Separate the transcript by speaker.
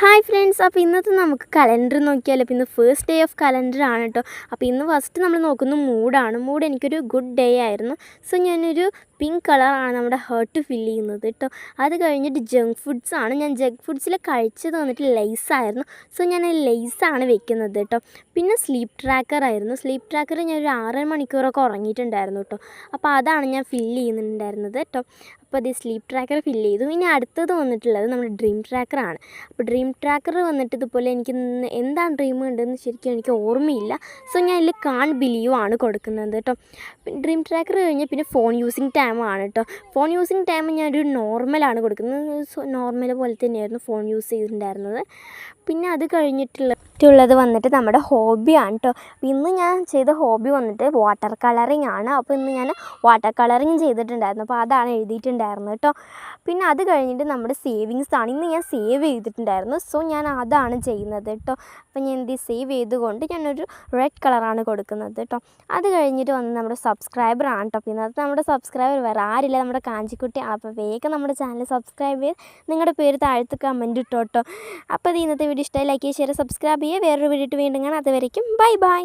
Speaker 1: Hi friends, അപ്പോൾ ഇന്നത്തെ നമുക്ക് കലണ്ടർ നോക്കിയാലോ. അപ്പോൾ ഇന്ന് ഫസ്റ്റ് ഡേ ഓഫ് കലണ്ടർ ആണ് കേട്ടോ. അപ്പോൾ ഇന്ന് ഫസ്റ്റ് നമ്മൾ നോക്കുന്നത് മൂഡാണ്. മൂഡ് എനിക്കൊരു ഗുഡ് ഡേ ആയിരുന്നു. സോ ഞാനൊരു പിങ്ക് കളറാണ് നമ്മുടെ ഹേർട്ട് ഫില്ല് ചെയ്യുന്നത് കേട്ടോ. അത് കഴിഞ്ഞിട്ട് ജങ്ക് ഫുഡ്സാണ്. ഞാൻ ജങ്ക് ഫുഡ്സിൽ കഴിച്ചത് വന്നിട്ട് ലെയ്സായിരുന്നു. സോ ഞാൻ ലെയ്സാണ് വെക്കുന്നത് കേട്ടോ. പിന്നെ സ്ലീപ്പ് ട്രാക്കറായിരുന്നു. സ്ലീപ്പ് ട്രാക്കർ ഞാനൊരു 6 മണിക്കൂറൊക്കെ ഉറങ്ങിയിട്ടുണ്ടായിരുന്നു കേട്ടോ. അപ്പോൾ അതാണ് ഞാൻ ഫില്ല് ചെയ്യുന്നുണ്ടായിരുന്നത് കേട്ടോ. അപ്പോൾ അത് സ്ലീപ്പ് ട്രാക്കർ ഫില്ല് ചെയ്തു. ഇനി അടുത്തത് വന്നിട്ടുള്ളത് നമ്മുടെ ഡ്രീം ട്രാക്കറാണ്. അപ്പോൾ ഡ്രീം ട്രാക്കർ വന്നിട്ട് ഇതുപോലെ എനിക്ക് എന്താണ് ഡ്രീം ഉണ്ടെന്ന് ശരിക്കും എനിക്ക് ഓർമ്മയില്ല. സോ ഞാൻ ഇതിൽ കാൺ ബിലീവ് ആണ് കൊടുക്കുന്നത് കേട്ടോ. ഡ്രീം ട്രാക്കർ കഴിഞ്ഞ് പിന്നെ ഫോൺ യൂസിങ് ടൈമാണ് കേട്ടോ. ഫോൺ യൂസിങ് ടൈം ഞാനൊരു നോർമലാണ് കൊടുക്കുന്നത്. സോ നോർമൽ പോലെ തന്നെയായിരുന്നു ഫോൺ യൂസ് ചെയ്തിട്ടുണ്ടായിരുന്നത്. പിന്നെ അത് കഴിഞ്ഞിട്ടുള്ളത് വന്നിട്ട് നമ്മുടെ ഹോബിയാണ് കേട്ടോ. അപ്പോൾ ഇന്ന് ഞാൻ ചെയ്ത ഹോബി വന്നിട്ട് വാട്ടർ കളറിങ് ആണ്. അപ്പോൾ ഇന്ന് ഞാൻ വാട്ടർ കളറിങ് ചെയ്തിട്ടുണ്ടായിരുന്നു. അപ്പോൾ അതാണ് എഴുതിയിട്ടുണ്ടായിരുന്നത് കേട്ടോ. പിന്നെ അത് കഴിഞ്ഞിട്ട് നമ്മുടെ സേവിങ്സ് ആണ്. ഇന്ന് ഞാൻ സേവ് ചെയ്തിട്ടുണ്ടായിരുന്നു. സോ ഞാൻ അതാണ് ചെയ്യുന്നത് കേട്ടോ. അപ്പോൾ ഞാൻ സേവ് ചെയ്തുകൊണ്ട് ഞാനൊരു റെഡ് കളറാണ് കൊടുക്കുന്നത് കേട്ടോ. അത് കഴിഞ്ഞിട്ട് വന്ന് നമ്മുടെ സബ്സ്ക്രൈബർ ആണ് കേട്ടോ. പിന്നെ അത് നമ്മുടെ സബ്സ്ക്രൈബർ വേറെ ആരില്ല, നമ്മുടെ കാഞ്ചിക്കുട്ടിയാണ്. അപ്പോൾ വേഗം നമ്മുടെ ചാനൽ സബ്സ്ക്രൈബ് ചെയ്ത് നിങ്ങളുടെ പേര് താഴത്ത് കമൻറ്റ് ഇട്ടോ കേട്ടോ. അപ്പോൾ അത് ഇന്നത്തെ വീഡിയോ ഇഷ്ടമായി ലൈക്ക് ചെയ്യുക, ഷെയർ, സബ്സ്ക്രൈബ് ചെയ്യുക. വേറൊരു വീഡിയോ ഇട്ട് വീണ്ടും കാണാം. അതുവരേക്കും ബൈ ബൈ.